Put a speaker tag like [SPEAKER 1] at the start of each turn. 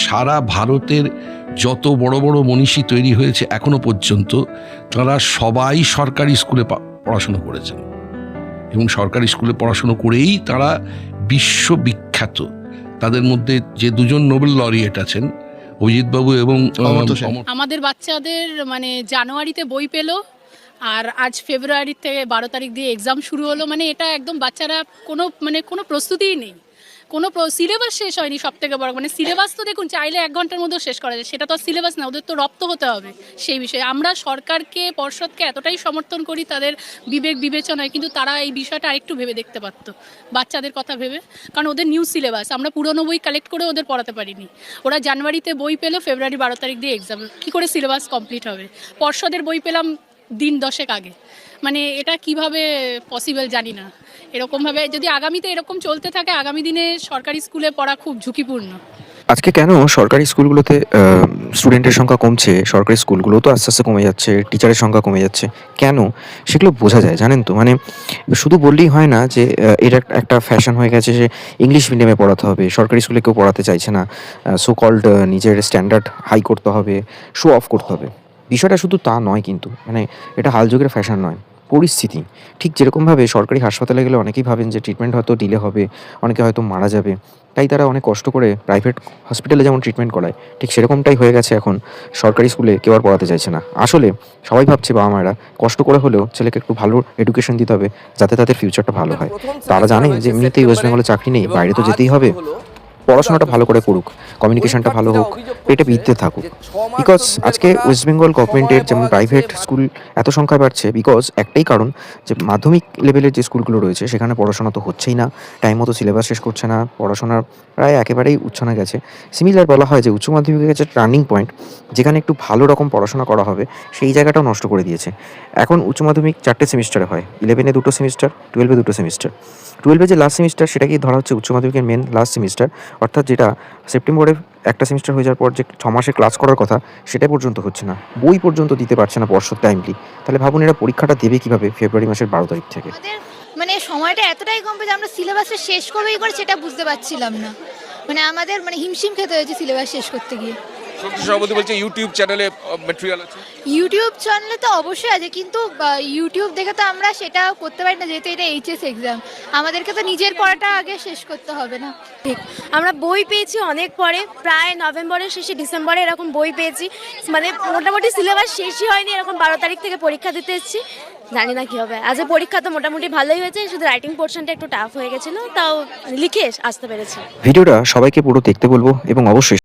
[SPEAKER 1] সারা ভারতের যত বড় বড় মনীষী তৈরি হয়েছে এখনো পর্যন্ত তারা সবাই সরকারি স্কুলে পড়াশুনো করেছেন এবং সরকারি স্কুলে পড়াশুনো করেই তারা বিশ্ববিখ্যাত। তাদের মধ্যে যে দুজন নোবেল লরিয়েট আছেন, অজিতবাবু এবং
[SPEAKER 2] আমাদের বাচ্চাদের মানে জানুয়ারিতে বই পেল আর আজ ফেব্রুয়ারি থেকে 12 তারিখ দিয়ে এক্সাম শুরু হলো। মানে এটা একদম বাচ্চারা কোনো প্রস্তুতিই নেই, কোনো সিলেবাস শেষ হয়নি। সব থেকে বড় মানে সিলেবাস তো দেখুন চাইলে 1 ঘন্টার মধ্যে শেষ করা যায়, সেটা তো সিলেবাস না, ওদের তো রপ্ত হতে হবে সেই বিষয়ে। আমরা সরকারকে পর্ষদকে এতটাই সমর্থন করি তাদের বিবেক বিবেচনায়, কিন্তু তারা এই বিষয়টা আরেকটু ভেবে দেখতে পারতো বাচ্চাদের কথা ভেবে, কারণ ওদের নিউ সিলেবাস, আমরা পুরনো বই কালেক্ট করে ওদের পড়াতে পারিনি। ওরা জানুয়ারিতে বই পেলো, ফেব্রুয়ারি 12 তারিখ দিয়ে এক্সাম, কী করে সিলেবাস কমপ্লিট হবে? পর্ষদের বই পেলাম দিন 10 আগে, মানে এটা কিভাবে পসিবল জানি না। এরকমভাবে যদি আগামীতে এরকম চলতে থাকে, আগামী দিনে সরকারি স্কুলে পড়া খুব ঝুঁকিপূর্ণ।
[SPEAKER 3] আজকে কেন সরকারি স্কুলগুলোতে স্টুডেন্টের সংখ্যা কমছে, সরকারি স্কুলগুলো তো আস্তে আস্তে কমে যাচ্ছে, টিচারের সংখ্যা কমে যাচ্ছে, কেন সেগুলো বোঝা যায় জানেন তো। মানে শুধু বললেই হয় না যে এটা একটা ফ্যাশন হয়ে গেছে যে ইংলিশ মিডিয়ামে পড়াতে হবে, সরকারি স্কুলে কেউ পড়াতে চাইছে না, সো কল্ড নিজের স্ট্যান্ডার্ড হাই করতে হবে, শো অফ করতে হবে। বিষয়টা শুধু তা নয়, কিন্তু মানে এটা হালযুগের ফ্যাশন নয়, পরিস্থিতি। ঠিক যেরকমভাবে সরকারি হাসপাতালে গেলে অনেকেই ভাবেন যে ট্রিটমেন্ট হয়তো ডিলে হবে, অনেকে হয়তো মারা যাবে, তাই তারা অনেক কষ্ট করে প্রাইভেট হসপিটালে যেমন ট্রিটমেন্ট করায়, ঠিক সেরকমটাই হয়ে গেছে এখন। সরকারি স্কুলে কেউ আর পড়াতে চাইছে না। আসলে সবাই ভাবছে বাবা মায়েরা কষ্ট করে হলেও ছেলেকে একটু ভালো এডুকেশন দিতে হবে যাতে তাদের ফিউচারটা ভালো হয়। তারা জানে যে এমনিতেই ওয়েস্ট বেঙ্গলে চাকরি নেই, বাইরে তো যেতেই হবে, পড়াশোনাটা ভালো করে করুক, কমিউনিকেশনটা ভালো হোক, পেটে বিদ্যে থাকুক। বিকজ আজকে ওয়েস্ট বেঙ্গল গভর্নমেন্টের যেমন প্রাইভেট স্কুল এত সংখ্যা বাড়ছে, বিকজ একটাই কারণ যে মাধ্যমিক লেভেলের যে স্কুলগুলো রয়েছে সেখানে পড়াশোনা তো হচ্ছেই না, টাইম মতো সিলেবাস শেষ করছে না, পড়াশোনার প্রায় একেবারেই উচ্ছনে গেছে। সিমিলার বলা হয় যে উচ্চ মাধ্যমিকের কাছে টার্নিং পয়েন্ট, যেখানে একটু ভালো রকম পড়াশোনা করা হবে, সেই জায়গাটাও নষ্ট করে দিয়েছে। এখন উচ্চ মাধ্যমিক 4টে সেমিস্টারে হয়, 11-এ 2টো সেমিস্টার, 12-এ 2টো সেমিস্টার। 12-এ যে লাস্ট সেমিস্টার সেটাকেই ধরা হচ্ছে উচ্চ মাধ্যমিকের মেন লাস্ট সেমিস্টার, অর্থাৎ যেটা সেপ্টেম্বরে একটা সেমিস্টার হয়ে যাওয়ার পর যে 6 মাসে ক্লাস করার কথা সেটা পর্যন্ত হচ্ছে না, বই পর্যন্ত দিতে পারছে না পর্ষদ টাইমলি। তাহলে ভাবুন এরা পরীক্ষাটা দেবে কীভাবে ফেব্রুয়ারি মাসের 12 তারিখ থেকে?
[SPEAKER 4] মানে সময়টা এতটাই কম যে আমরা সিলেবাসটা শেষ করবেই করে সেটা বুঝতে পারছিলাম না। মানে আমাদের হিমশিম খেতে হয়েছে সিলেবাস শেষ করতে গিয়ে।
[SPEAKER 5] সভাপতি বলছে ইউটিউব চ্যানেলে ম্যাটেরিয়াল আছে।
[SPEAKER 4] ইউটিউব চ্যানেলে তো অবশ্যই আছে, কিন্তু ইউটিউব দেখে তো আমরা সেটা করতে পারি না, যেহেতু এটা এইচএস এক্সাম। আমাদেরকে তো নিজের পড়াটা আগে শেষ করতে হবে না?
[SPEAKER 6] ঠিক, আমরা বই পেয়েছি অনেক পরে, প্রায় নভেম্বরের শেষে ডিসেম্বরে এরকম বই পেয়েছি। মানে মোটামুটি সিলেবাস শেষই হয়নি, এরকম 12 তারিখ থেকে পরীক্ষা দিতে এসেছি, জানি না কী হবে। আজ পরীক্ষা তো মোটামুটি ভালোই হয়েছে, শুধু রাইটিং পোর্শনটা একটু টাফ হয়ে গেছিলো, তাও লিখে আসতে পেরেছি।
[SPEAKER 3] ভিডিওটা সবাইকে পুরো দেখতে বলবো এবং অবশ্যই